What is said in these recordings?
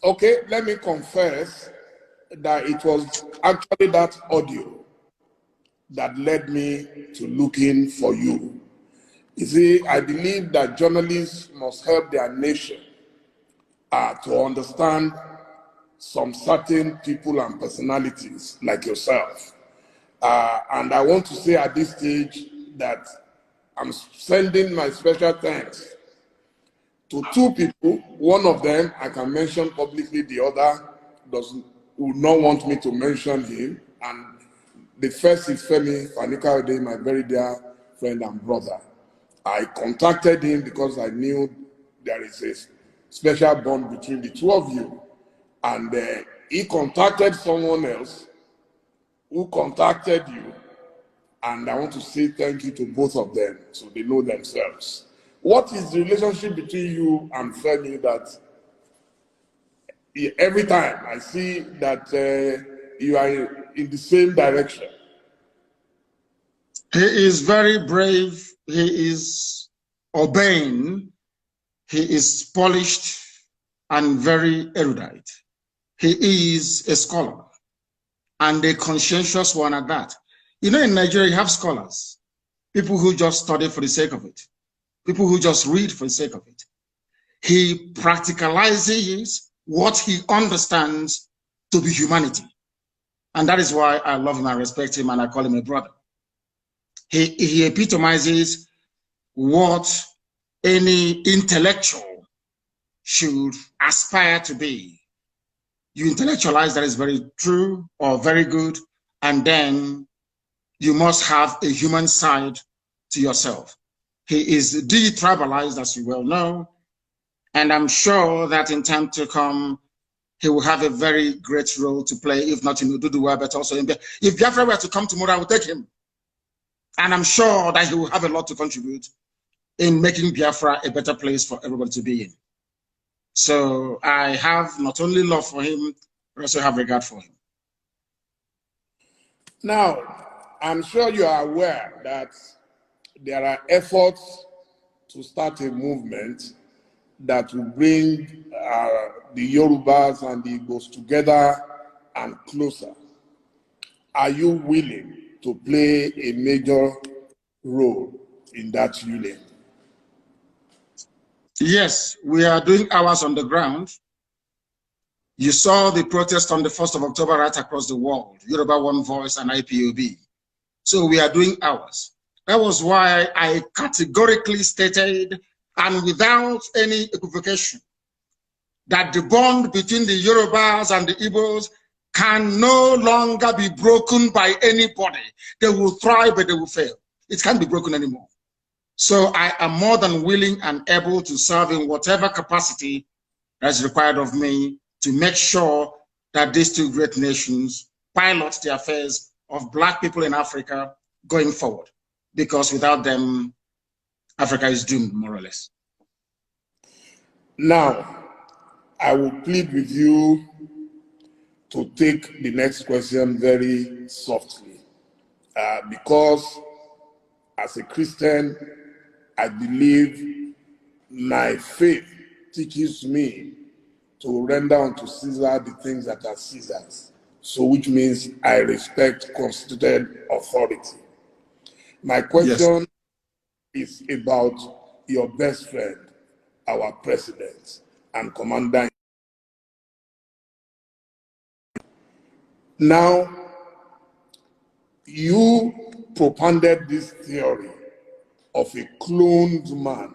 Okay, let me confess that it was actually that audio that led me to looking for you. You see, I believe that journalists must help their nation to understand some certain people and personalities like yourself. And I want to say at this stage that I'm sending my special thanks to two people. One of them I can mention publicly, the other would not want me to mention him. And the first is Femi Fanikaude, my very dear friend and brother. I contacted him because I knew there is a special bond between the two of you. And he contacted someone else who contacted you. And I want to say thank you to both of them so they know themselves. What is the relationship between you and Femi that every time I see that you are in the same direction? He is very brave. He is urbane. He is polished and very erudite. He is a scholar and a conscientious one at that. You know, in Nigeria, you have scholars, people who just study for the sake of it, people who just read for the sake of it. He practicalizes what he understands to be humanity. And that is why I love him, I respect him, and I call him a brother. He epitomizes what any intellectual should aspire to be. You intellectualize, that is very true or very good, and then you must have a human side to yourself. He is de-tribalized, as you well know, and I'm sure that in time to come, he will have a very great role to play, if not in Ududuwa, but also in Biafra. If Biafra were to come tomorrow, I will take him. And I'm sure that he will have a lot to contribute in making Biafra a better place for everybody to be in. So I have not only love for him, but also have regard for him. Now, I'm sure you are aware that there are efforts to start a movement that will bring the Yorubas and the Igbos together and closer. Are you willing to play a major role in that union? Yes, we are doing ours on the ground. You saw the protest on the 1st of October right across the world, Yoruba One Voice and IPOB. So we are doing ours. That was why I categorically stated, and without any equivocation, that the bond between the Yorubas and the Igbos can no longer be broken by anybody. They will thrive, but they will fail. It can't be broken anymore. So I am more than willing and able to serve in whatever capacity that's required of me to make sure that these two great nations pilot the affairs of Black people in Africa going forward. Because without them, Africa is doomed, more or less. Now, I will plead with you to take the next question very softly, because as a Christian, I believe my faith teaches me to render unto Caesar the things that are Caesar's. So which means I respect constituted authority. My question is about your best friend, our president and commander. Now, you propounded this theory of a cloned man,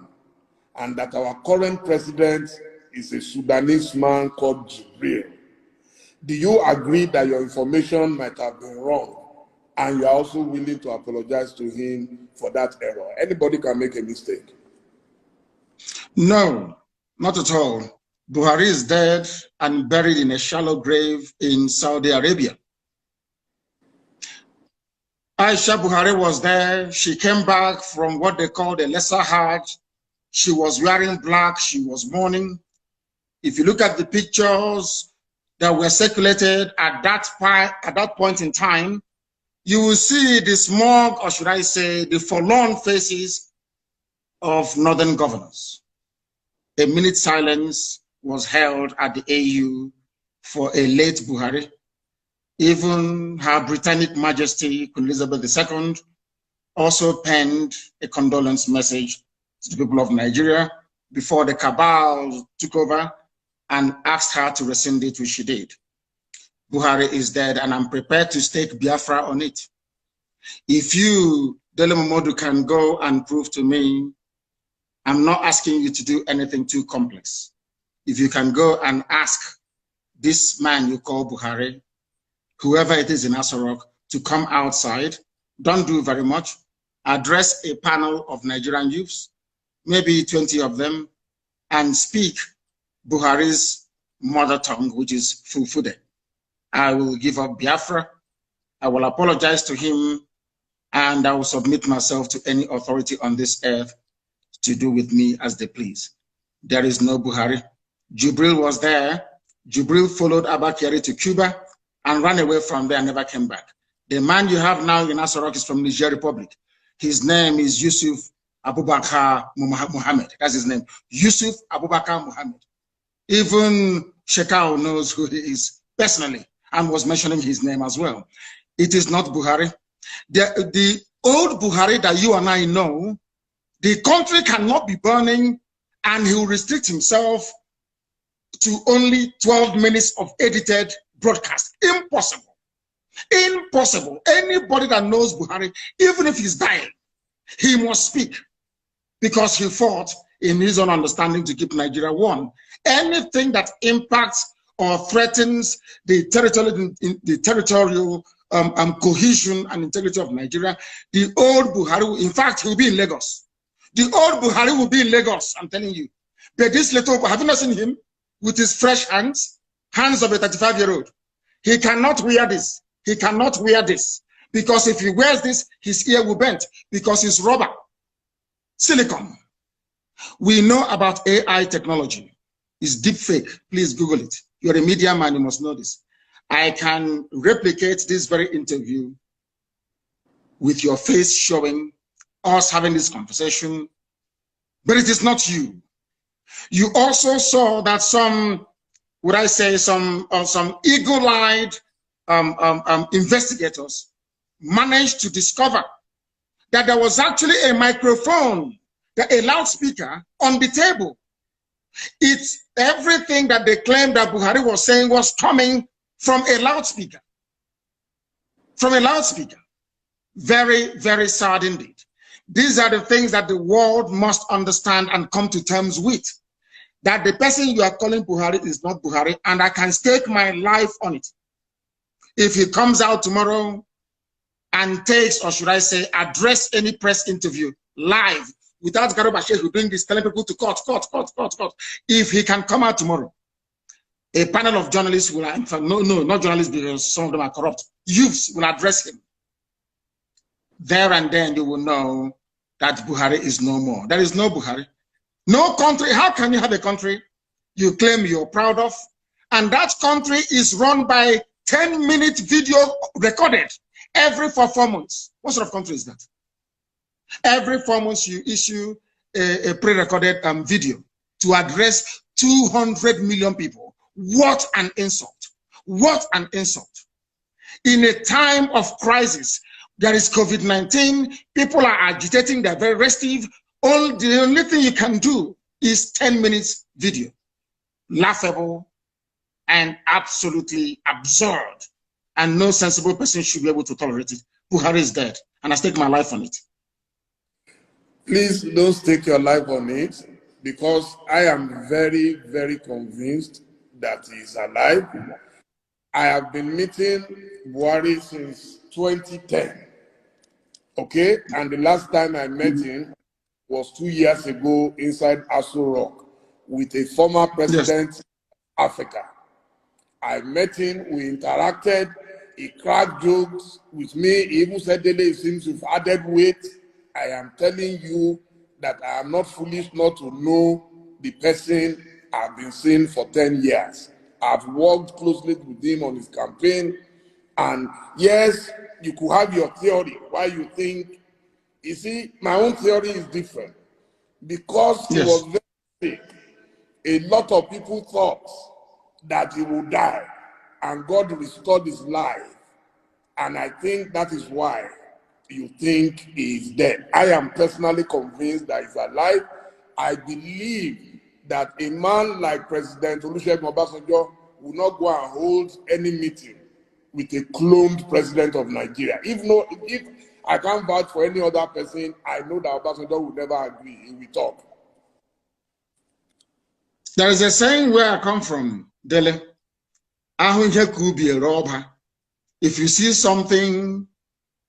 and that our current president is a Sudanese man called Jibril. Do you agree that your information might have been wrong, and you're also willing to apologize to him for that error? Anybody can make a mistake. No, not at all. Buhari is dead and buried in a shallow grave in Saudi Arabia. Aisha Buhari was there. She came back from what they called a lesser Hajj. She was wearing black. She was mourning. If you look at the pictures that were circulated at that point in time, you will see the smug, or should I say, the forlorn faces of northern governors. A minute silence was held at the AU for a late Buhari. Even Her Britannic Majesty Queen Elizabeth II also penned a condolence message to the people of Nigeria before the cabal took over and asked her to rescind it, which she did. Buhari is dead, and I'm prepared to stake Biafra on it. If you, Dele Momodu, can go and prove to me, I'm not asking you to do anything too complex. If you can go and ask this man you call Buhari, whoever it is in Aso to come outside, don't do very much, address a panel of Nigerian youths, maybe 20 of them, and speak Buhari's mother tongue, which is Fulfude. I will give up Biafra. I will apologize to him, and I will submit myself to any authority on this earth to do with me as they please. There is no Buhari. Jubril was there. Jubril followed Abakari to Cuba and ran away from there and never came back. The man you have now in Aso Rock is from Niger Republic. His name is Yusuf Abubakar Muhammad. That's his name. Yusuf Abubakar Muhammad. Even Shekau knows who he is personally and was mentioning his name as well. It is not Buhari. The old Buhari that you and I know, the country cannot be burning and he will restrict himself to only 12 minutes of edited broadcast. Impossible. Impossible. Anybody that knows Buhari, even if he's dying, he must speak because he fought in his own understanding to keep Nigeria one. Anything that impacts or threatens the territorial cohesion and integrity of Nigeria, the old Buhari, in fact, he will be in Lagos. The old Buhari will be in Lagos, I'm telling you. But this little, have you not seen him with his fresh hands of a 35-year-old? He cannot wear this. He cannot wear this. Because if he wears this, his ear will bend because it's rubber, silicone. We know about AI technology. It's deep fake. Please Google it. You're a media man, you must know this. I can replicate this very interview with your face showing us having this conversation, but it is not you. You also saw that some, would I say, some eagle-eyed investigators managed to discover that there was actually a microphone, a loudspeaker on the table. It's everything that they claimed that Buhari was saying was coming from a loudspeaker. From a loudspeaker. Very, very sad indeed. These are the things that the world must understand and come to terms with. That the person you are calling Buhari is not Buhari, and I can stake my life on it. If he comes out tomorrow and takes, or should I say, address any press interview live without Garuba Sheikh who bring this, telling people to cut. If he can come out tomorrow, a panel of journalists will, in fact, no, not journalists because some of them are corrupt, youths will address him. There and then you will know that Buhari is no more. There is no Buhari. No country. How can you have a country you claim you're proud of, and that country is run by 10-minute video recorded every 4 months? What sort of country is that? Every 4 months you issue a pre-recorded video to address 200 million people. What an insult. What an insult. In a time of crisis, there is COVID-19, people are agitating, they're very restive. The only thing you can do is 10 minutes video. Laughable and absolutely absurd. And no sensible person should be able to tolerate it. Buhari is dead, and I stake my life on it. Please don't stake your life on it, because I am very, very convinced that he is alive. I have been meeting Buhari since 2010. Okay, and the last time I met him was 2 years ago inside Aso Rock with a former president of Africa. I met him, we interacted, he cracked jokes with me, he even said, Dele, it seems you've added weight. I am telling you that I am not foolish not to know the person I've been seeing for 10 years. I've worked closely with him on his campaign, and yes, you could have your theory why you think. You see, my own theory is different. Because he was very sick, A lot of people thought that he would die, and God restored his life. And I think that is why you think he is dead. I am personally convinced that he's alive. I believe that a man like President Olusegun Obasanjo will not go and hold any meeting with a cloned president of Nigeria. If I can't vouch for any other person, I know that Obasanjo will never agree. He will talk. There is a saying where I come from, Dele. If you see something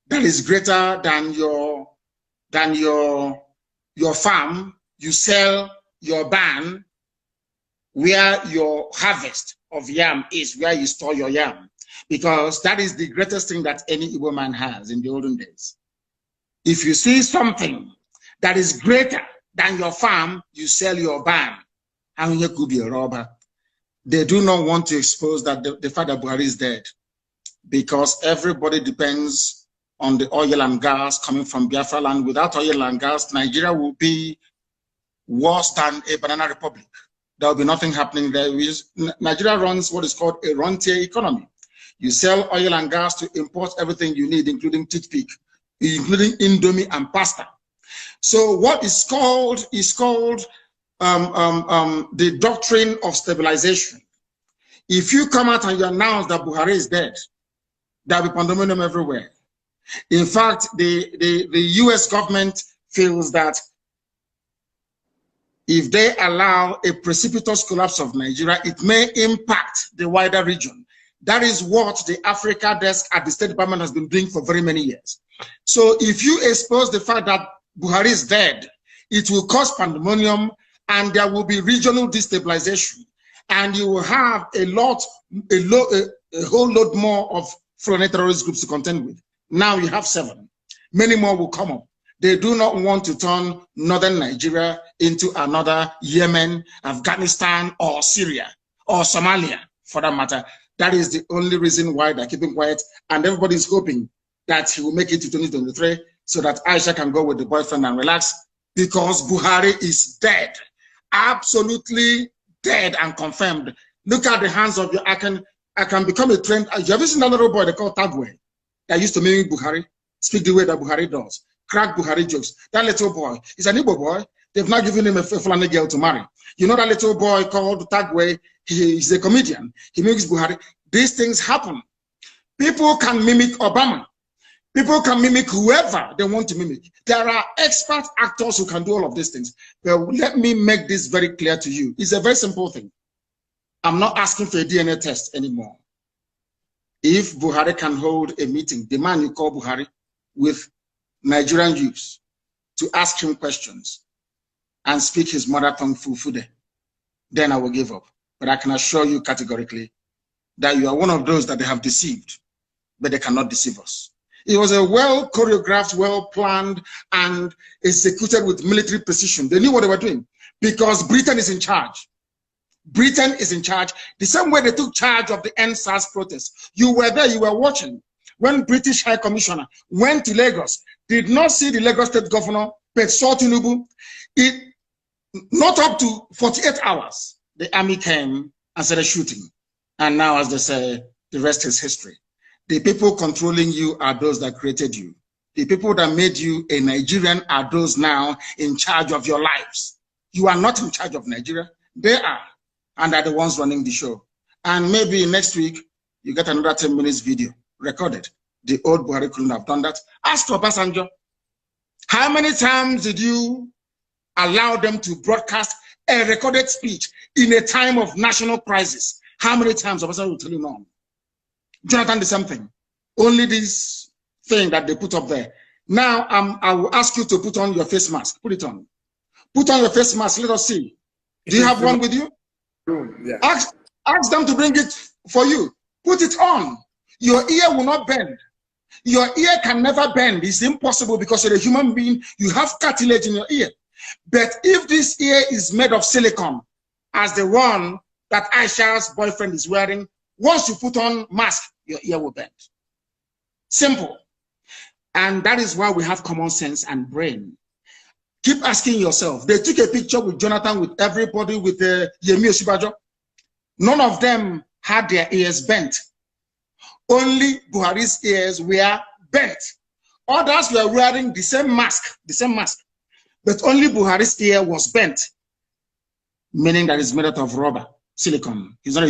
that is greater than your farm, you sell your barn where your harvest of yam is, where you store your yam, because that is the greatest thing that any Igbo man has in the olden days. If you see something that is greater than your farm, you sell your barn. And you could be a robber. They do not want to expose that the fact that Buhari is dead, because everybody depends on the oil and gas coming from Biafra land. Without oil and gas, Nigeria will be worse than a banana republic. There will be nothing happening there. Nigeria runs what is called a rentier economy. You sell oil and gas to import everything you need, including toothpick, including Indomie and pasta. So what is called the doctrine of stabilization. If you come out and you announce that Buhari is dead, there will be pandemonium everywhere. In fact, the US government feels that if they allow a precipitous collapse of Nigeria, it may impact the wider region. That is what the Africa desk at the State Department has been doing for very many years. So if you expose the fact that Buhari is dead, it will cause pandemonium, and there will be regional destabilization, and you will have a whole lot more of foreign terrorist groups to contend with. Now you have 7. Many more will come up. They do not want to turn northern Nigeria into another Yemen, Afghanistan, or Syria, or Somalia, for that matter. That is the only reason why they're keeping quiet, and everybody's hoping that he will make it to 2023 so that Aisha can go with the boyfriend and relax, because Buhari is dead. Absolutely dead and confirmed. Look at the hands of your, I can become a trend. You ever seen that little boy they call Tagwe that used to mimic Buhari, speak the way that Buhari does, crack Buhari jokes? That little boy is an Igbo boy. They've not given him a Fulani girl to marry. You know that little boy called Tagwe, he's a comedian. He mimics Buhari. These things happen. People can mimic Obama. People can mimic whoever they want to mimic. There are expert actors who can do all of these things. But let me make this very clear to you. It's a very simple thing. I'm not asking for a DNA test anymore. If Buhari can hold a meeting, the man you call Buhari, with Nigerian youths to ask him questions and speak his mother tongue Fufude, then I will give up. But I can assure you categorically that you are one of those that they have deceived, but they cannot deceive us. It was a well choreographed, well planned, and executed with military precision. They knew what they were doing because Britain is in charge. Britain is in charge. The same way they took charge of the NSAS protests. You were there, you were watching. When British High Commissioner went to Lagos, did not see the Lagos State Governor, but saw Tinubu. Not up to 48 hours, the army came and started shooting. And now, as they say, the rest is history. The people controlling you are those that created you. The people that made you a Nigerian are those now in charge of your lives. You are not in charge of Nigeria. They are, and are the ones running the show. And maybe next week, you get another 10 minutes video recorded. The old Buhari couldn't have done that. Ask Obasanjo, how many times did you allow them to broadcast a recorded speech in a time of national crisis? How many times? Obasanjo will tell you no. Jonathan, the same thing. Only this thing that they put up there. Now, I will ask you to put on your face mask. Put it on. Put on your face mask. Let us see. Do you have one with you? Yeah. Ask them to bring it for you. Put it on. Your ear will not bend. Your ear can never bend. It's impossible because you're a human being. You have cartilage in your ear. But if this ear is made of silicone, as the one that Aisha's boyfriend is wearing, once you put on mask, your ear will bend. Simple. And that is why we have common sense and brain. Keep asking yourself. They took a picture with Jonathan, with everybody, with Yemi Osibajo. None of them had their ears bent. Only Buhari's ears were bent. Others were wearing the same mask, but only Buhari's ear was bent, meaning that it's made out of rubber, silicone. He's not.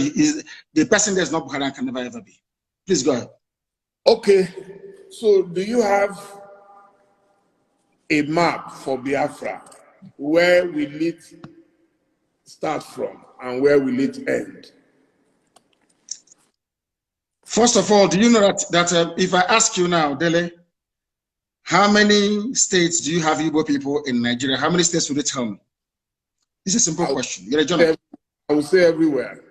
The person that's not Buhari can never ever be. Please go ahead. Okay, so do you have a map for Biafra? Where will it start from and where will it end? First of all, do you know that if I ask you now, Dele, how many states do you have Igbo people in Nigeria? How many states would you tell me? It's a simple question. You're a journalist. I would say everywhere.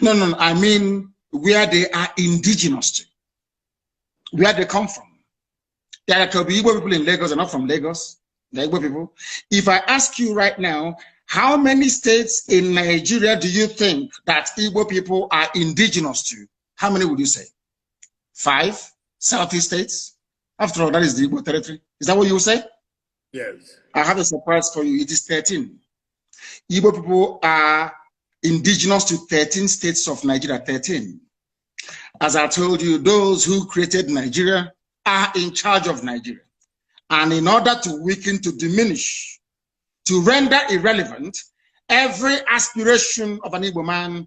No. I mean where they are indigenous to, where they come from. There could be Igbo people in Lagos, they're not from Lagos. They're Igbo people. If I ask you right now, how many states in Nigeria do you think that Igbo people are indigenous to? How many would you say? 5 Southeast states? After all, that is the Igbo territory. Is that what you would say? Yes. I have a surprise for you. It is 13. Igbo people are indigenous to 13 states of Nigeria. 13. As I told you, those who created Nigeria are in charge of Nigeria. And in order to weaken, to diminish, to render irrelevant every aspiration of an Igbo man,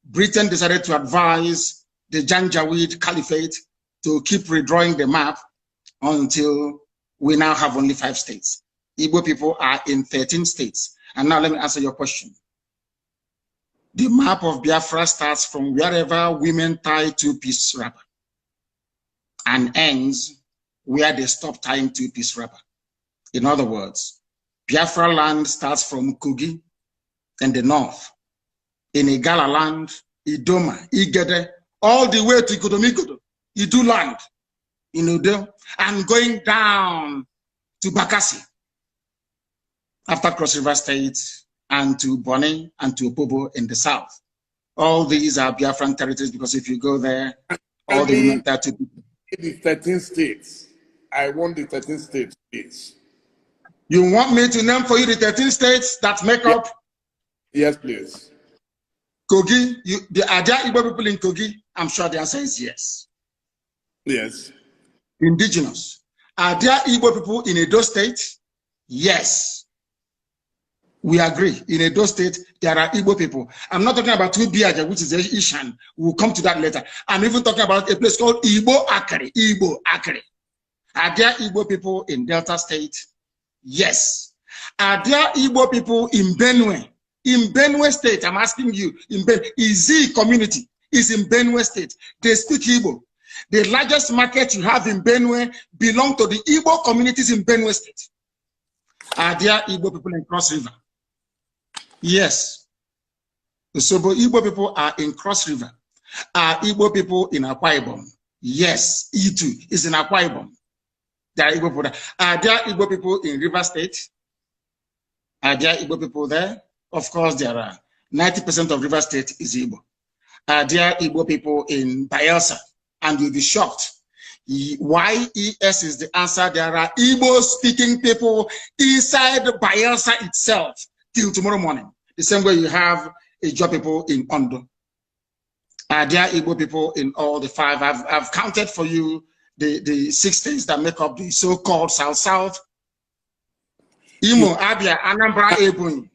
Britain decided to advise the Janjaweed Caliphate to keep redrawing the map until we now have only 5 states. Igbo people are in 13 states. And now let me answer your question. The map of Biafra starts from wherever women tie 2-piece wrapper and ends where they stop tying 2-piece wrapper. In other words, Biafra land starts from Kogi in the north, in Igala land, Idoma, Igede, all the way to Ikodomikodo, Idu land, in Udo, and going down to Bakassi, after Cross River State, and to Bonny and to Opobo in the south. All these are Biafran territories because if you go there, all the women there to the 13 states. I want the 13 states, please. You want me to name for you the 13 states that make up? Yes, please. Kogi, are there Igbo people in Kogi? I'm sure the answer is yes. Yes. Indigenous. Are there Igbo people in Edo State? Yes. We agree. In Edo State, there are Igbo people. I'm not talking about Tubiaja, which is Ishan. We'll come to that later. I'm even talking about a place called Igbo Akere. Igbo Akere. Are there Igbo people in Delta State? Yes. Are there Igbo people in Benue? In Benue State, I'm asking you, Izi community is in Benue State. They speak Igbo. The largest market you have in Benue belong to the Igbo communities in Benue State. Are there Igbo people in Cross River? Yes. So Igbo people are in Cross River. Are Igbo people in Akwa Ibom? Yes. Itu is in Akwa Ibom. There are Igbo people there. Are there Igbo people in River State? Are there Igbo people there? Of course there are. 90% of River State is Igbo. Are there Igbo people in Bayelsa? And you'll be shocked. YES is the answer. There are Igbo-speaking people inside Bayelsa itself till tomorrow morning. The same way you have Ijaw people in Ondo. Are there Igbo people in all the 5? I've counted for you the 6 states that make up the so-called South-South. Imo, Abia, Anambra, Ebonyi.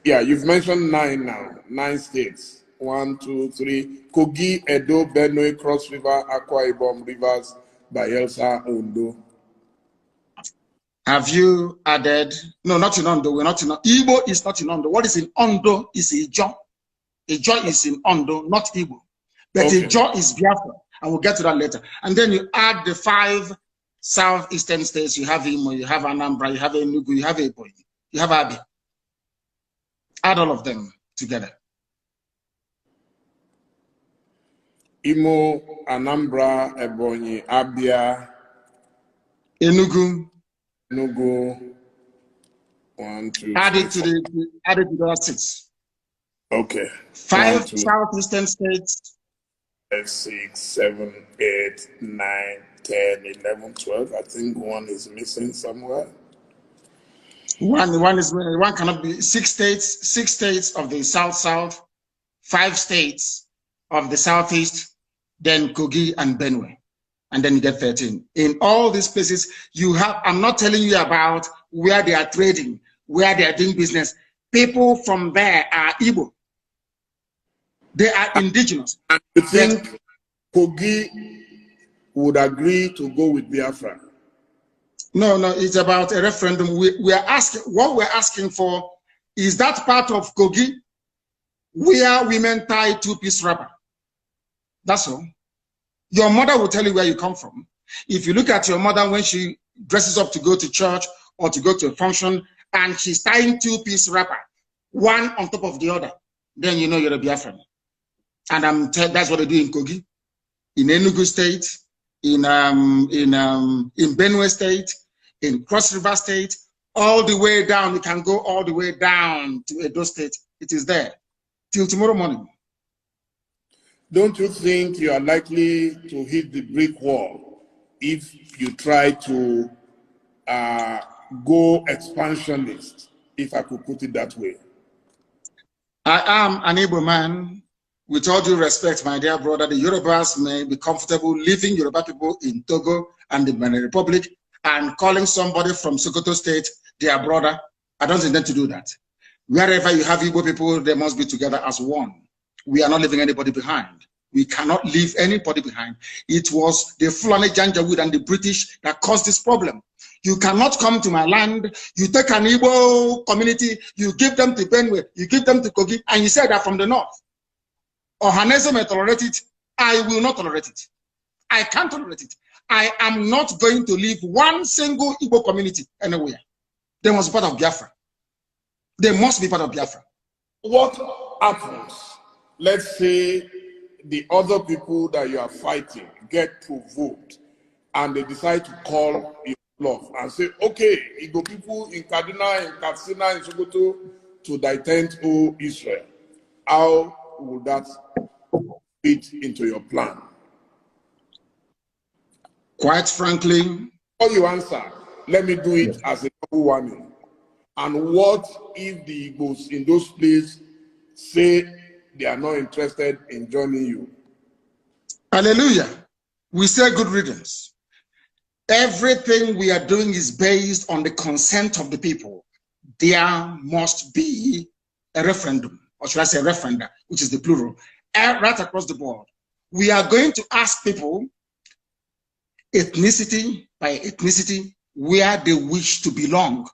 Yeah, you've mentioned 9 now. 9 states. 1, 2, 3. Kogi, Edo, Benue, Cross River, Akwa Ibom, Rivers, Bayelsa, Ondo. Have you added? No, not in Ondo. We're not in Ondo. Igbo is not in Ondo. What is in Ondo is Ijaw. Ijaw is in Ondo, not Igbo. But okay. Ijaw is Biafra. And we'll get to that later. And then you add the 5 southeastern states. You have Imo, you have Anambra, you have Enugu, you have Ebonyi, you have Abia. Add all of them together. Imo, Anambra, Ebonyi, Abia, Enugu. 1, 2, add it to the 6. Okay. 5 1, 2, southeastern states. 5, 6, 7, 8, 9, 10, 11, 12. I think 1 is missing somewhere. One cannot be six states of the South, 5 states of the Southeast, then Kogi and Benue, and then you get 13. In all these places, you have, I'm not telling you about where they are trading, where they are doing business. People from there are Igbo. They are indigenous. And you think Kogi would agree to go with Biafra? No, it's about a referendum. We are asking, what we're asking for is that part of Kogi where women tie 2-piece wrapper. That's all. Your mother will tell you where you come from. If you look at your mother when she dresses up to go to church or to go to a function and she's tying 2-piece wrapper, one on top of the other, then you know you're a Biafran. And that's what they do in Kogi, in Enugu State, in Benue State, in Cross River State, all the way down. You can go all the way down to Edo State. It is there till tomorrow morning. Don't you think you are likely to hit the brick wall if you try to go expansionist, if I could put it that way? I am an Igbo man. With all due respect, my dear brother, the Yorubas may be comfortable leaving Yoruba people in Togo and the Benin Republic and calling somebody from Sokoto State their brother. I don't intend to do that. Wherever you have Igbo people, they must be together as one. We are not leaving anybody behind. We cannot leave anybody behind. It was the Fulani Janjaweed and the British that caused this problem. You cannot come to my land, you take an Igbo community, you give them to Benue, you give them to Kogi, and you say they're from the north. Ohanese may tolerate it. I will not tolerate it. I can't tolerate it. I am not going to leave one single Igbo community anywhere. They must be part of Biafra. They must be part of Biafra. What happens? Let's say the other people that you are fighting get provoked and they decide to call your bluff and say, okay, Igbo people in Kaduna, in Katsina, in Sokoto to defend Israel. How would that fit into your plan? Quite frankly, before you answer, let me do it as a double warning. And what if the Igbos in those places say they are not interested in joining you? Hallelujah. We say good riddance. Everything we are doing is based on the consent of the people. There must be a referendum, or should I say referenda, which is the plural, right across the board. We are going to ask people, ethnicity by ethnicity, where they wish to belong.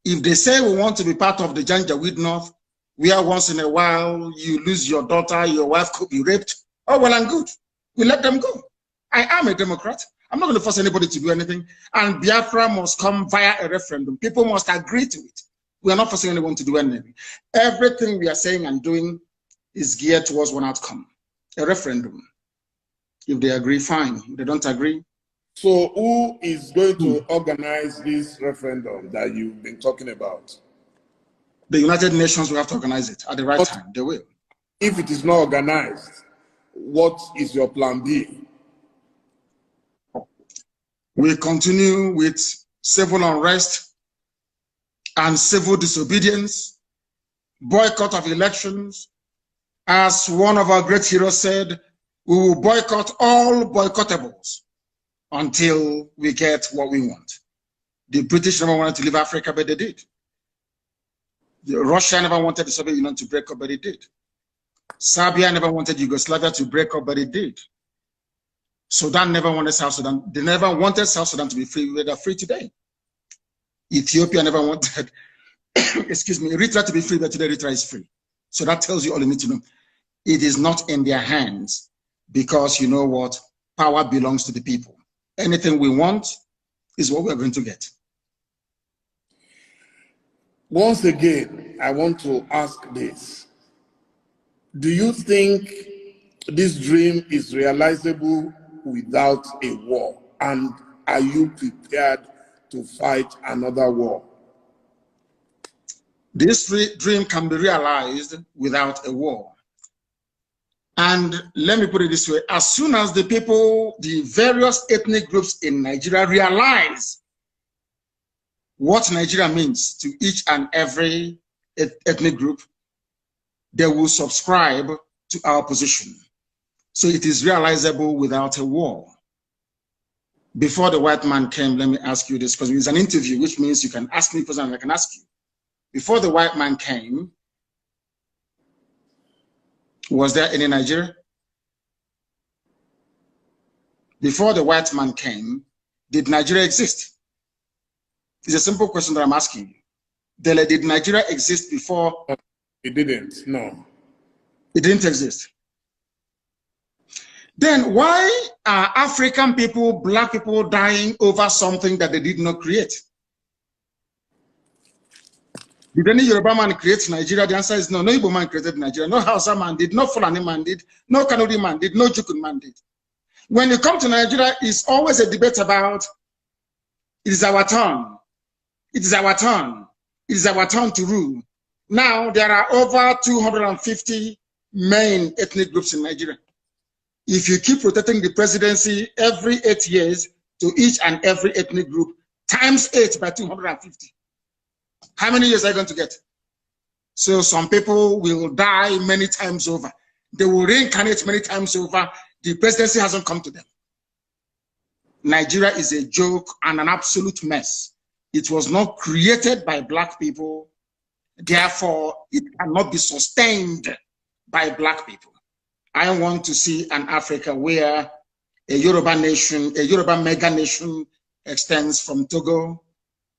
If they say we want to be part of the Janjaweed North, where once in a while you lose your daughter, your wife could be raped, oh, well and good. We let them go. I am a Democrat. I'm not going to force anybody to do anything. And Biafra must come via a referendum. People must agree to it. We are not forcing anyone to do anything. Everything we are saying and doing is geared towards one outcome, a referendum. If they agree, fine. If they don't agree. So who is going to organize this referendum that you've been talking about? The United Nations will have to organize it at the right time. They will. If it is not organized, what is your plan B? We continue with civil unrest and civil disobedience, boycott of elections. As one of our great heroes said, we will boycott all boycottables until we get what we want. The British never wanted to leave Africa, but they did. Russia never wanted the Soviet Union to break up, but it did. Serbia never wanted Yugoslavia to break up, but it did. Sudan never wanted South Sudan. They never wanted South Sudan to be free. They're free today. Ethiopia never wanted, excuse me, Eritrea to be free, but today Eritrea is free. So that tells you all you need to know. It is not in their hands because you know what? Power belongs to the people. Anything we want is what we're going to get. Once again, I want to ask this. Do you think this dream is realizable without a war? And are you prepared to fight another war? This dream can be realized without a war. And let me put it this way, as soon as the people, the various ethnic groups in Nigeria realize what Nigeria means to each and every ethnic group, they will subscribe to our position. So it is realizable without a war. Before the white man came, let me ask you this, because it's an interview, which means you can ask me questions and I can ask you. Before the white man came, was there any Nigeria? Before the white man came, did Nigeria exist? It's a simple question that I'm asking you. Did Nigeria exist before? It didn't, no. It didn't exist. Then why are African people, black people dying over something that they did not create? Did any Yoruba man create Nigeria? The answer is no. No Igbo man created Nigeria. No Hausa man did. No Fulani man did. No Kanuri man did. No Jukun man did. When you come to Nigeria, it's always a debate about it is our turn. It is our turn. It is our turn to rule. Now, there are over 250 main ethnic groups in Nigeria. If you keep rotating the presidency every 8 years to each and every ethnic group, times 8 by 250, how many years are you going to get? So some people will die many times over. They will reincarnate many times over. The presidency hasn't come to them. Nigeria is a joke and an absolute mess. It was not created by black people. Therefore, it cannot be sustained by black people. I want to see an Africa where a Yoruba nation, a Yoruba mega nation extends from Togo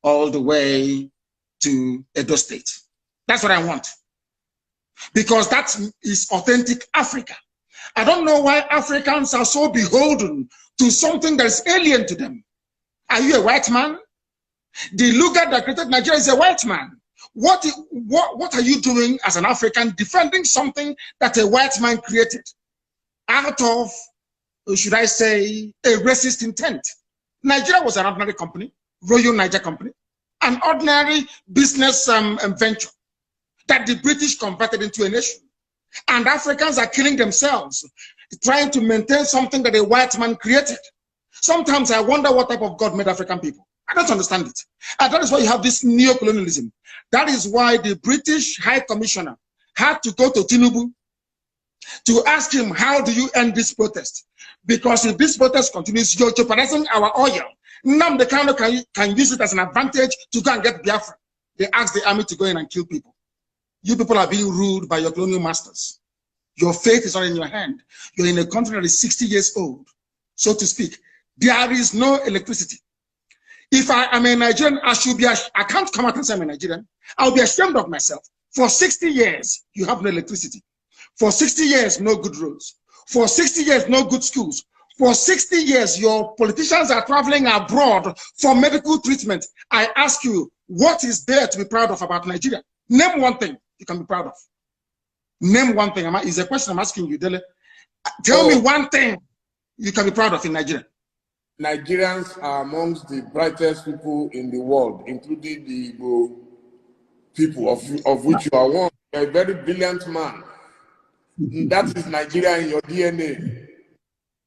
all the way to Edo State. That's what I want. Because that is authentic Africa. I don't know why Africans are so beholden to something that is alien to them. Are you a white man? The Lugard that created Nigeria is a white man. What are you doing as an African defending something that a white man created out of, should I say, a racist intent? Nigeria was an ordinary company, Royal Niger Company, an ordinary business venture that the British converted into a nation. And Africans are killing themselves, trying to maintain something that a white man created. Sometimes I wonder what type of God made African people. I don't understand it. And that is why you have this neo-colonialism. That is why the British High Commissioner had to go to Tinubu to ask him, how do you end this protest? Because if this protest continues, you're jeopardizing our oil. Now the Kano can use it as an advantage to go and get Biafra. They asked the army to go in and kill people. You people are being ruled by your colonial masters. Your fate is not in your hand. You're in a country that is 60 years old, so to speak. There is no electricity. If I am a Nigerian, I can't come out and say I'm a Nigerian. I'll be ashamed of myself. For 60 years, you have no electricity. For 60 years, no good roads. For 60 years, no good schools. For 60 years, your politicians are traveling abroad for medical treatment. I ask you, what is there to be proud of about Nigeria? Name one thing you can be proud of. Name one thing. It's a question I'm asking you, Dele. Tell me one thing you can be proud of in Nigeria. Nigerians are amongst the brightest people in the world, including the Igbo people of which you are one. You're a very brilliant man. That is Nigeria in your DNA.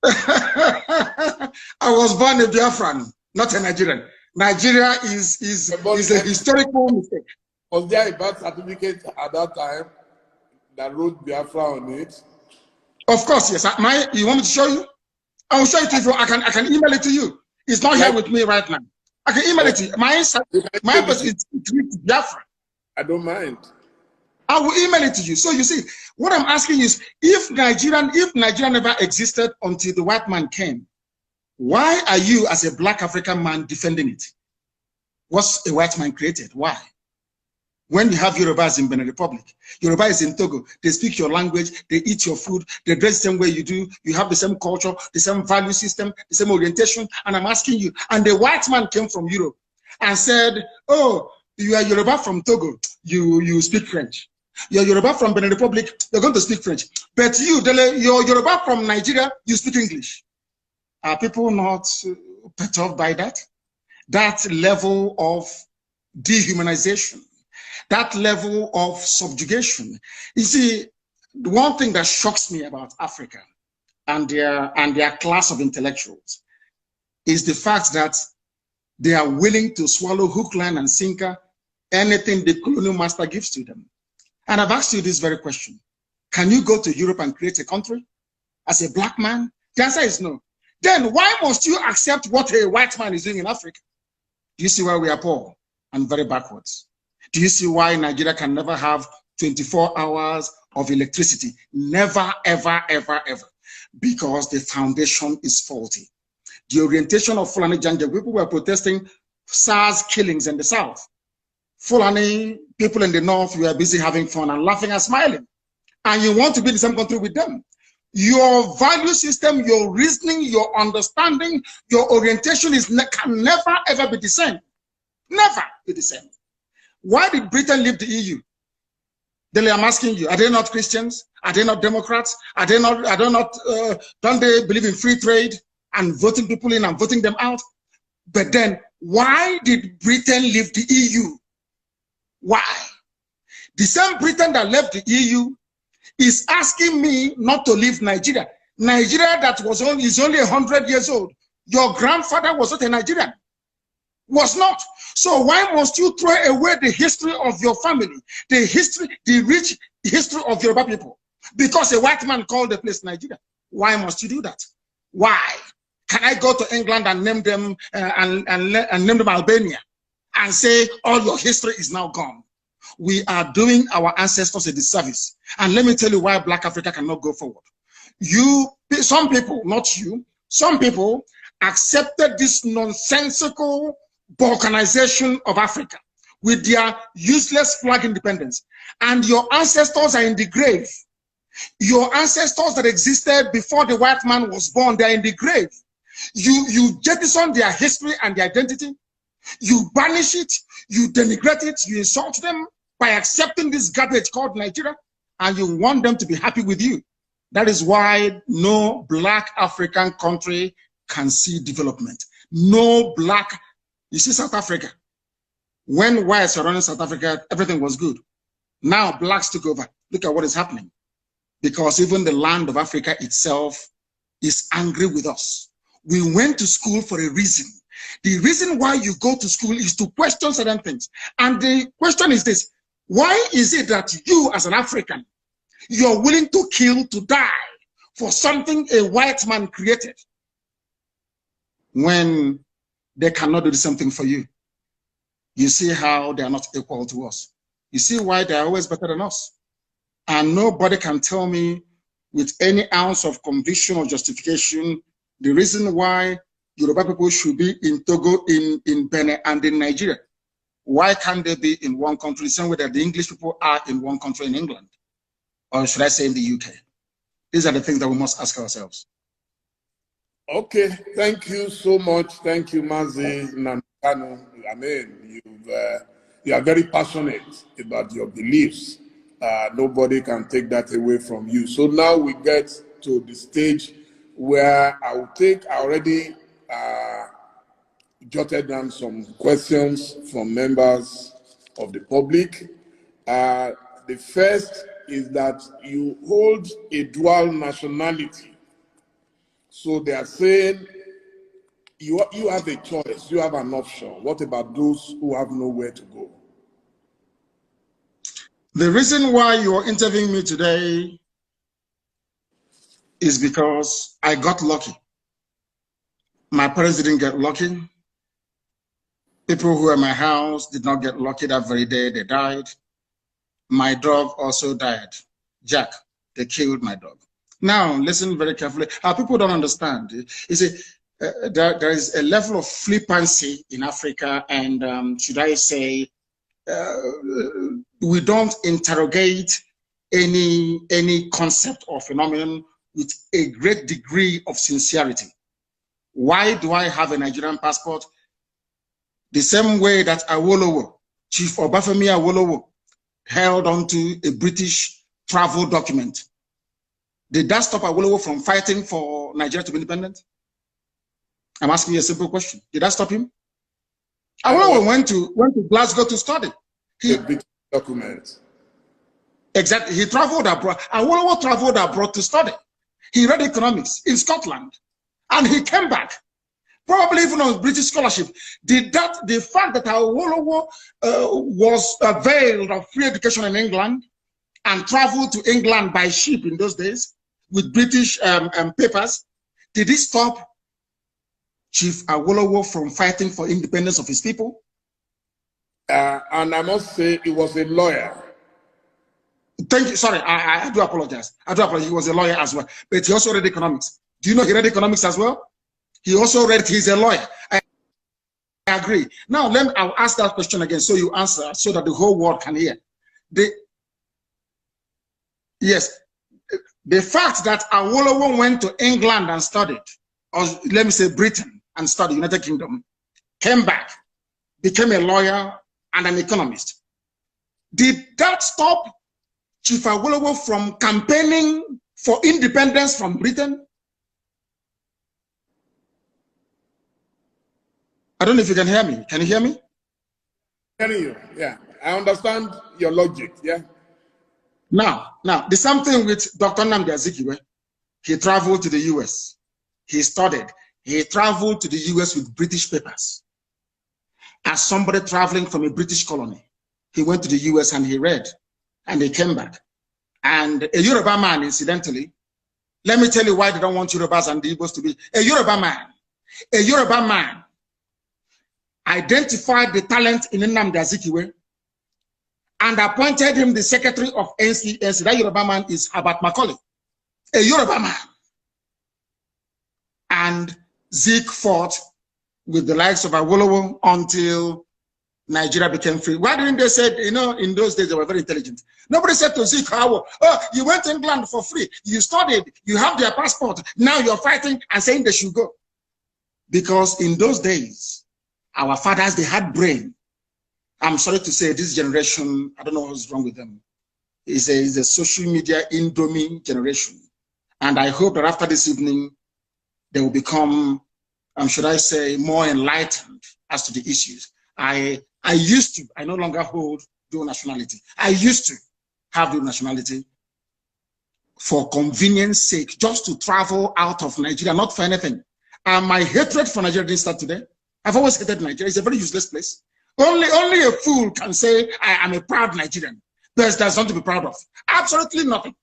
I was born a Biafran, not a Nigerian. Nigeria is a historical mistake. Was there a birth certificate at that time that wrote Biafra on it? Of course, yes. You want me to show you? I will show it to you. I can email it to you. It's not here with me right now. I can email it to you. My person is Biafra. I don't mind. I will email it to you. So you see, what I'm asking is, if Nigeria never existed until the white man came, why are you as a black African man defending it? What's a white man created? Why? When you have Yorubas in Benin Republic, Yoruba is in Togo, they speak your language, they eat your food, they dress the same way you do, you have the same culture, the same value system, the same orientation, and I'm asking you, and the white man came from Europe and said, oh, you are Yoruba from Togo, you speak French. You're Yoruba from Benin Republic, you're going to speak French. But you, Dele, you're Yoruba from Nigeria, you speak English. Are people not perturbed by that? That level of dehumanization, that level of subjugation. You see, the one thing that shocks me about Africa and their class of intellectuals is the fact that They are willing to swallow hook, line, and sinker anything the colonial master gives to them. And I've asked you this very question. Can you go to Europe and create a country as a black man? The answer is no. Then why must you accept what a white man is doing in Africa? Do you see why we are poor and very backwards? Do you see why Nigeria can never have 24 hours of electricity? Never, ever, ever, ever. Because the foundation is faulty. The orientation of Fulani Janja, people were protesting SARS killings in the south. Fulani people in the north, you are busy having fun and laughing and smiling. And you want to be in the same country with them. Your value system, your reasoning, your understanding, your orientation can never ever be the same. Never be the same. Why did Britain leave the EU? Then I'm asking you, are they not Christians? Are they not Democrats? Don't they believe in free trade and voting people in and voting them out? But then why did Britain leave the EU? Why? The same Britain that left the EU is asking me not to leave Nigeria. Nigeria that is only 100 years old. Your grandfather was not a Nigerian. Was not. So why must you throw away the history of your family, the rich history of Yoruba people? Because a white man called the place Nigeria. Why must you do that? Why? Can I go to England and name them and name them Albania and say all your history is now gone? We are doing our ancestors a disservice. And let me tell you why Black Africa cannot go forward. Some people, not you, some people accepted this nonsensical balkanization of Africa with their useless flag independence. And your ancestors are in the grave. Your ancestors that existed before the white man was born, they're in the grave. You jettison their history and their identity. You banish it, you denigrate it, you insult them by accepting this garbage called Nigeria, and you want them to be happy with you. That is why no Black African country can see development. No Black, you see South Africa. When whites were running South Africa, everything was good. Now Blacks took over. Look at what is happening. Because even the land of Africa itself is angry with us. We went to school for a reason. The reason why you go to school is to question certain things. And the question is this: why is it that you as an African, you're willing to kill, to die for something a white man created when they cannot do the same thing for you? You see how they are not equal to us. You see why they are always better than us. And nobody can tell me with any ounce of conviction or justification the reason why Yoruba people should be in Togo, in Benin, and in Nigeria. Why can't they be in one country, the same way that the English people are in one country in England? Or should I say in the UK? These are the things that we must ask ourselves. Okay, thank you so much. Thank you, Mazi Namkano. I mean, you are very passionate about your beliefs. Nobody can take that away from you. So now we get to the stage where I already jotted down some questions from members of the public. The first is that you hold a dual nationality. So they are saying you have a choice, you have an option. What about those who have nowhere to go? The reason why you are interviewing me today is because I got lucky. My parents didn't get lucky. People who were in my house did not get lucky that very day, they died. My dog also died. Jack, they killed my dog. Now, listen very carefully. People don't understand. You see, there is a level of flippancy in Africa, and should I say, we don't interrogate any concept or phenomenon with a great degree of sincerity. Why do I have a Nigerian passport? The same way that Awolowo, Chief Obafemi Awolowo, held onto a British travel document. Did that stop Awolowo from fighting for Nigeria to be independent? I'm asking you a simple question. Did that stop him? Awolowo went to Glasgow to study. A British document. Exactly. He traveled abroad. Awolowo traveled abroad to study. He read economics in Scotland, and he came back. probably even on British scholarship. The fact that Awolowo was availed of free education in England and traveled to England by ship in those days with British papers, did it stop Chief Awolowo from fighting for independence of his people? And I must say, he was a lawyer. Thank you. Sorry, I do apologize. I do apologize. He was a lawyer as well, but he also read economics. Do you know he read economics as well? He also read, he's a lawyer. I agree. Now, I'll ask that question again so you answer so that the whole world can hear. Yes, the fact that Awolowo went to England and studied, or let me say Britain and studied, United Kingdom, came back, became a lawyer and an economist. Did that stop Chief Awolowo from campaigning for independence from Britain? I don't know if you can hear me. Can you hear me? Hearing you, yeah. I understand your logic, yeah. Now, the same thing with Dr. Nnamdi Azikiwe. He traveled to the US. He studied. He traveled to the US with British papers. As somebody traveling from a British colony, he went to the US and he read, and he came back. And a Yoruba man, incidentally, let me tell you why they don't want Yorubas and the Igbos to be. A Yoruba man identified the talent in Nnamdi Azikiwe and appointed him the secretary of NCNC. That Yoruba man is Herbert Macaulay, a Yoruba man. And Zeke fought with the likes of Awolowo until Nigeria became free. Why didn't they say, you know, in those days they were very intelligent. Nobody said to Zeke, oh, you went to England for free, you studied, you have their passport, now you're fighting and saying they should go. Because in those days, our fathers, they had brain. I'm sorry to say this generation, I don't know what's wrong with them, is a social media indomie generation. And I hope that after this evening, they will become, should I say, more enlightened as to the issues. I no longer hold dual nationality. I used to have dual nationality for convenience sake, just to travel out of Nigeria, not for anything. And my hatred for Nigeria didn't start today. I've always hated Nigeria. It's a very useless place. Only a fool can say, I am a proud Nigerian. There's something to be proud of. Absolutely nothing.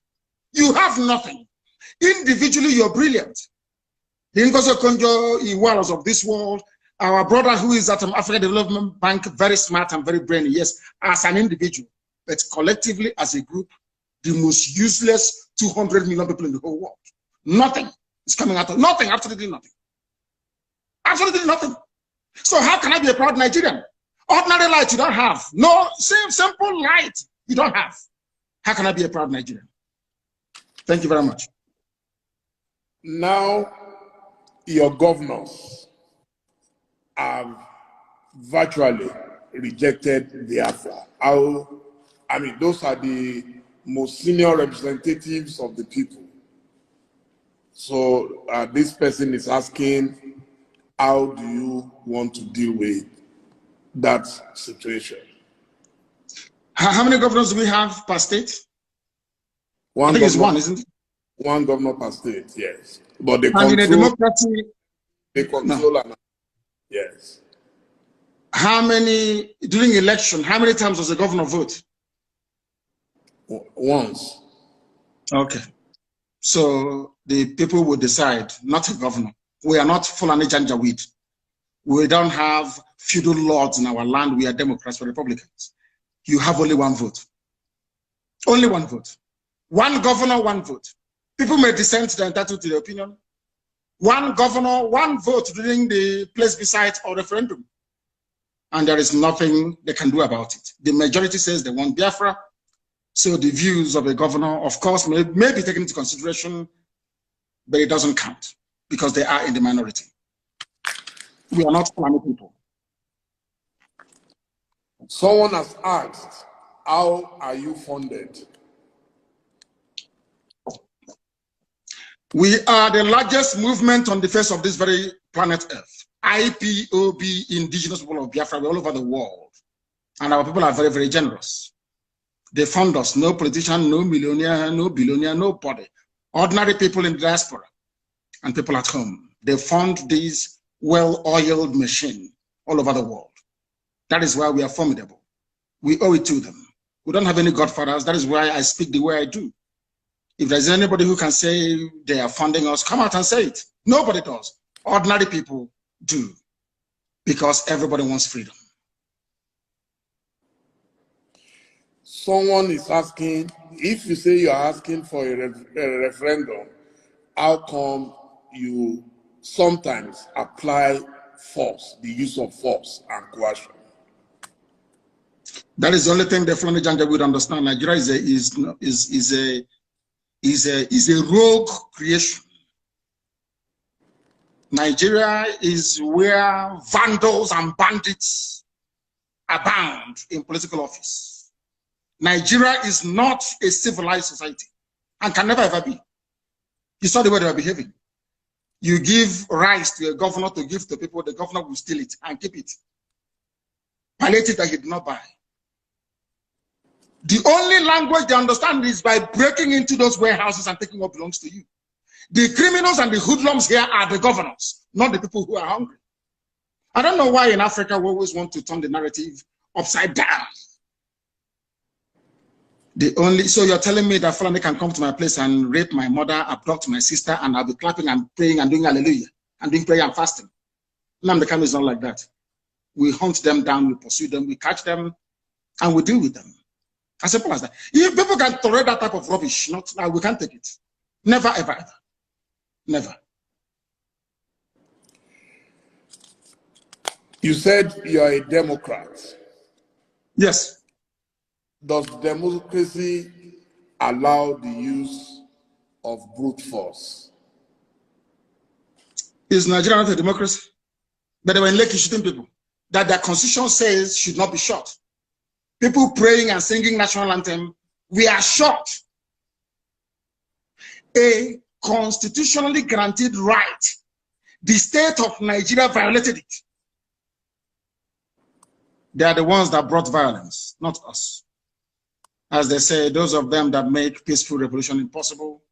You have nothing. Individually, you're brilliant. The Ngozi Okonjo-Iwealas of this world, our brother who is at African Development Bank, very smart and very brainy, yes, as an individual, but collectively as a group, the most useless 200 million people in the whole world. Nothing is coming out of nothing, absolutely nothing. Absolutely nothing. So how can I be a proud Nigerian? Ordinary light you don't have. No, simple light you don't have. How can I be a proud Nigerian? Thank you very much. Now, your governors have virtually rejected BIAFRA. Those are the most senior representatives of the people. So this person is asking, how do you want to deal with that situation? How many governors do we have per state? I think it's one, isn't it? One governor per state, yes. But they control, in a democracy, they control no. Yes. How many, during election, how many times does the governor vote? Once. Okay. So the people will decide, not a governor. We are not Fulani Janjaweed. We don't have feudal lords in our land. We are Democrats or Republicans. You have only one vote. Only one vote. One governor, one vote. People may dissent, they're entitled to their opinion. One governor, one vote during the plebiscite or referendum. And there is nothing they can do about it. The majority says they want Biafra. So the views of the governor, of course, may be taken into consideration, but it doesn't count because they are in the minority. We are not Fulani people. Someone has asked, how are you funded? We are the largest movement on the face of this very planet Earth. IPOB, Indigenous People of Biafra, we're all over the world. And our people are very, very generous. They fund us, no politician, no millionaire, no billionaire, nobody. Ordinary people in the diaspora and people at home. They fund this well-oiled machine all over the world. That is why we are formidable. We owe it to them. We don't have any godfathers. That is why I speak the way I do. If there's anybody who can say they are funding us, come out and say it. Nobody does. Ordinary people do, because everybody wants freedom. Someone is asking, if you say you are asking for a referendum, how come you sometimes apply force, the use of force and coercion? That is the only thing the Fulani Janja would understand. Nigeria is a rogue creation. Nigeria is where vandals and bandits abound in political office. Nigeria is not a civilized society and can never ever be. You saw the way they are behaving. You give rice to a governor to give to people, the governor will steal it and keep it. Palliative that he did not buy. The only language they understand is by breaking into those warehouses and taking what belongs to you. The criminals and the hoodlums here are the governors, not the people who are hungry. I don't know why in Africa we always want to turn the narrative upside down. So you're telling me that Fulani can come to my place and rape my mother, abduct my sister, and I'll be clapping and praying and doing hallelujah and doing prayer and fasting. Nnamdi Kanu is not like that. We hunt them down, we pursue them, we catch them, and we deal with them. As simple as that. If people can tolerate that type of rubbish, we can't take it. Never, ever, ever. Never. You said you are a Democrat. Yes. Does democracy allow the use of brute force? Is Nigeria not a democracy? But they were in Lekki shooting people that their constitution says should not be shot. People praying and singing national anthem, we are shot. A constitutionally granted right. The state of Nigeria violated it. They are the ones that brought violence, not us. As they say, those of them that make peaceful revolution impossible,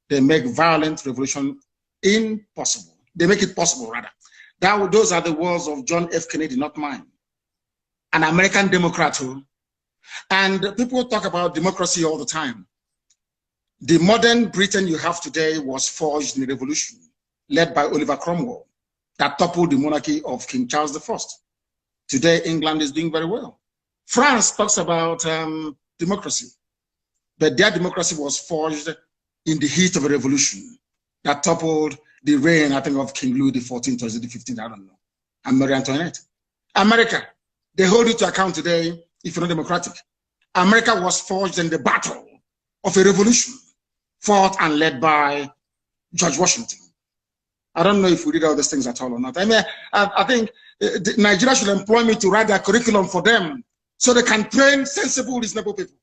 they make violent revolution impossible. They make it possible, rather. Those are the words of John F. Kennedy, not mine. An American Democrat who, and people talk about democracy all the time. The modern Britain you have today was forged in a revolution led by Oliver Cromwell that toppled the monarchy of King Charles I. Today, England is doing very well. France talks about democracy, but their democracy was forged in the heat of a revolution that toppled the reign, I think, of King Louis XIV or the 15th, I don't know, and Marie Antoinette. America, they hold you to account today if you're not democratic. America was forged in the battle of a revolution fought and led by George Washington. I don't know if we read all these things at all or not. I mean, I think Nigeria should employ me to write their curriculum for them so they can train sensible, reasonable people.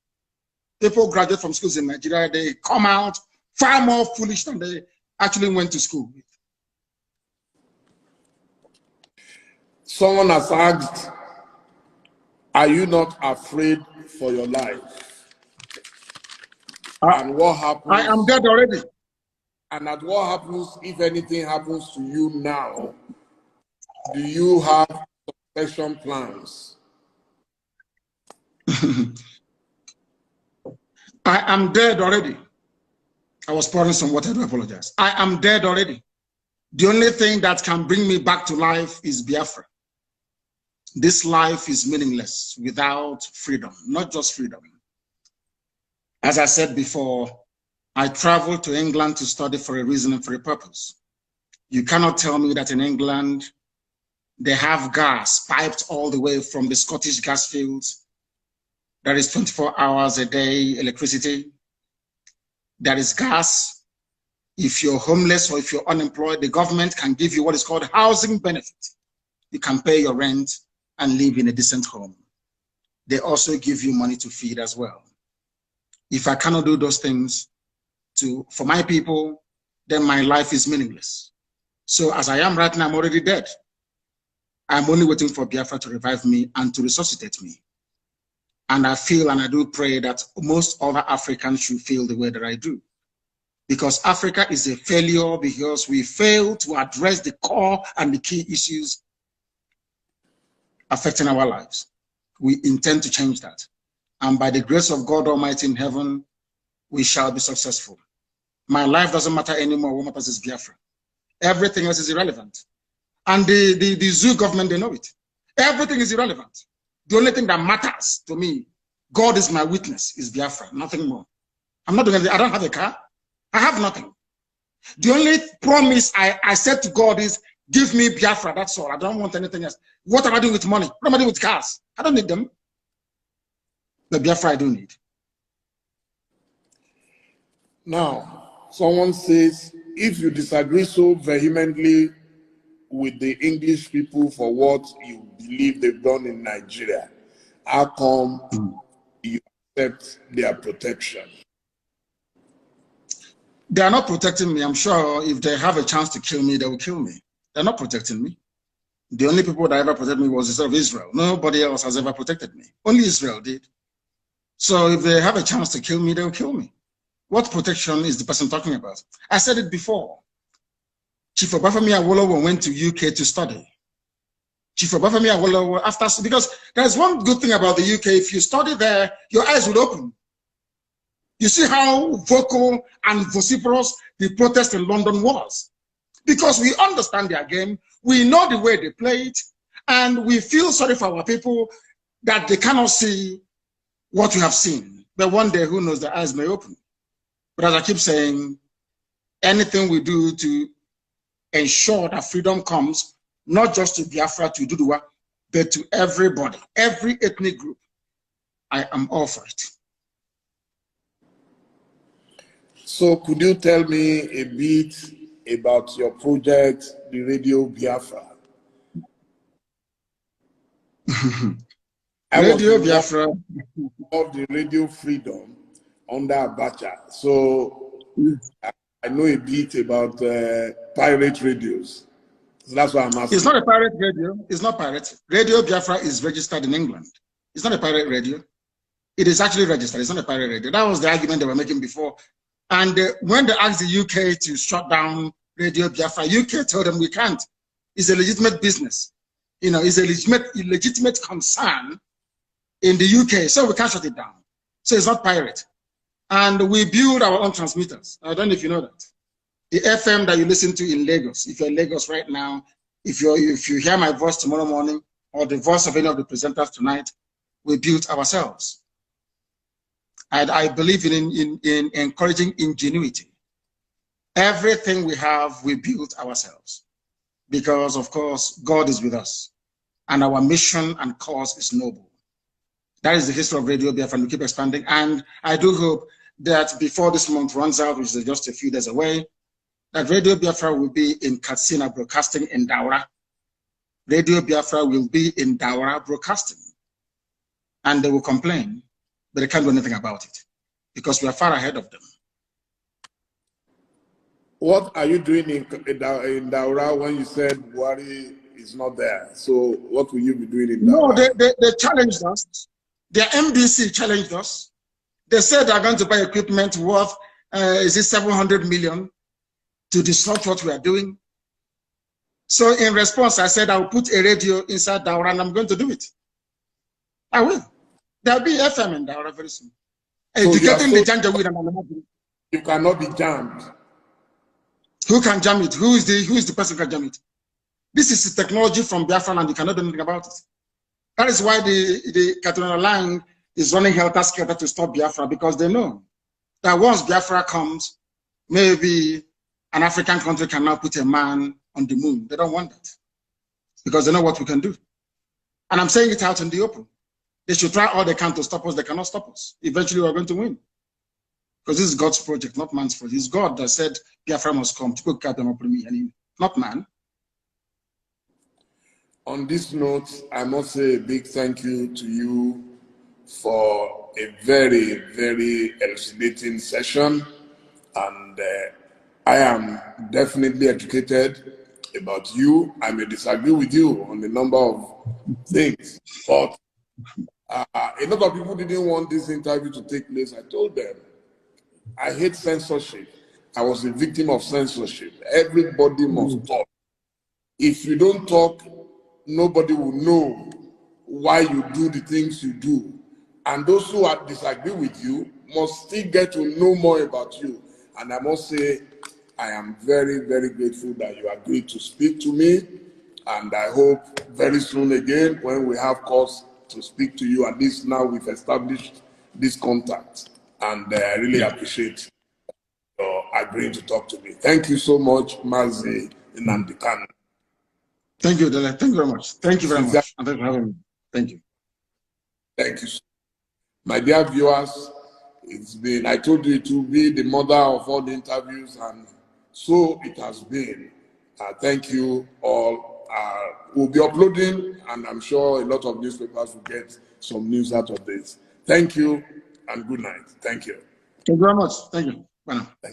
People graduate from schools in Nigeria, they come out far more foolish than they actually went to school with. Someone has asked, are you not afraid for your life? And what happens? I am dead already. And at what happens if anything happens to you now? Do you have succession plans? I am dead already. I was pouring some water, I do apologize. I am dead already. The only thing that can bring me back to life is Biafra. This life is meaningless without freedom, not just freedom. As I said before, I traveled to England to study for a reason and for a purpose. You cannot tell me that in England, they have gas piped all the way from the Scottish gas fields. There is 24 hours a day electricity. There is gas. If you're homeless or if you're unemployed, the government can give you what is called housing benefit. You can pay your rent and live in a decent home. They also give you money to feed as well. If I cannot do those things for my people, then my life is meaningless. So as I am right now, I'm already dead. I'm only waiting for Biafra to revive me and to resuscitate me. And I feel and I do pray that most other Africans should feel the way that I do. because Africa is a failure because we fail to address the core and the key issues affecting our lives. We intend to change that. And by the grace of God Almighty in heaven, we shall be successful. My life doesn't matter anymore. What matters is Biafra. Everything else is irrelevant. And the zoo government, they know it. Everything is irrelevant. The only thing that matters to me, God is my witness, is Biafra, nothing more. I'm not doing anything. I don't have a car. I have nothing. The only promise I said to God is, give me Biafra, that's all. I don't want anything else. What am I doing with money? What am I doing with cars? I don't need them. The Biafra I do need. Now, someone says, if you disagree so vehemently with the English people for what you believe they've done in Nigeria, how come you accept their protection? They are not protecting me. I'm sure if they have a chance to kill me, they will kill me. They're not protecting me. The only people that ever protected me was the state of Israel. Nobody else has ever protected me. Only Israel did. So if they have a chance to kill me, they will kill me. What protection is the person talking about? I said it before. Chief Obafemi Awolowo went to UK to study. Chief Obafemi Awolowo, because there's one good thing about the UK. If you study there, your eyes will open. You see how vocal and vociferous the protest in London was. Because we understand their game, we know the way they play it, and we feel sorry for our people that they cannot see what we have seen. But one day, who knows, their eyes may open. But as I keep saying, anything we do to ensure that freedom comes, not just to Biafra, to Duduwa, but to everybody, every ethnic group, I am all for it. So could you tell me a bit about your project, the Radio Biafra? Radio Biafra of the Radio Freedom under Abacha. So I know a bit about pirate radios. So that's why I'm asking. It's not a pirate radio. It's not pirate. Radio Biafra is registered in England. It's not a pirate radio. It is actually registered. It's not a pirate radio. That was the argument they were making before. And when they asked the UK to shut down Radio Biafra, UK told them we can't. It's a legitimate business. You know, it's a legitimate concern in the UK, so we can't shut it down. So it's not pirate. And we build our own transmitters. I don't know if you know that. The FM that you listen to in Lagos, if you're in Lagos right now, if you hear my voice tomorrow morning or the voice of any of the presenters tonight, we built ourselves. And I believe in encouraging ingenuity. Everything we have, we built ourselves. Because, of course, God is with us. And our mission and cause is noble. That is the history of Radio Biafra, and we keep expanding. And I do hope that before this month runs out, which is just a few days away, that Radio Biafra will be in Katsina broadcasting in Daura. Radio Biafra will be in Daura broadcasting. And they will complain, but they can't do anything about it because we are far ahead of them. What are you doing in Daura when you said Buhari is not there? So what will you be doing in Daura? No, they challenged us. Their MDC challenged us. They said they're going to buy equipment worth, is it 700 million to disrupt what we are doing? So in response, I said, I'll put a radio inside Daura and I'm going to do it. I will. There'll be FM in Daura very soon. So Educating the Janjaweed and you cannot be jammed. Who can jam it? Who is the person who can jam it? This is the technology from Biafra and you cannot do anything about it. That is why the Catalonia line is running helter-skelter to stop Biafra, because they know that once Biafra comes, maybe an African country can now put a man on the moon. They don't want that because they know what we can do. And I'm saying it out in the open. They should try all they can to stop us. They cannot stop us. Eventually, we're going to win. Because this is God's project, not man's project. It's God that said Biafra must come. Not man. On this note, I must say a big thank you to you for a very, very elucidating session. And I am definitely educated about you. I may disagree with you on a number of things, but a lot of people didn't want this interview to take place. I told them, I hate censorship. I was a victim of censorship. Everybody must talk. If you don't talk, nobody will know why you do the things you do. And those who disagree with you must still get to know more about you. And I must say, I am very, very grateful that you agreed to speak to me. And I hope very soon again, when we have cause to speak to you, at least now we've established this contact. And I really appreciate your agreeing to talk to me. Thank you so much, Mazi Nnamdi. Thank you, Dele. Thank you very much. Thank you very much. And thank you for having me. Thank you. Thank you. My dear viewers, it's been, I told you it will be the mother of all the interviews, and so it has been. Thank you all. We'll be uploading, and I'm sure a lot of newspapers will get some news out of this. Thank you, and good night. Thank you. Thank you very much. Thank you. Bye now.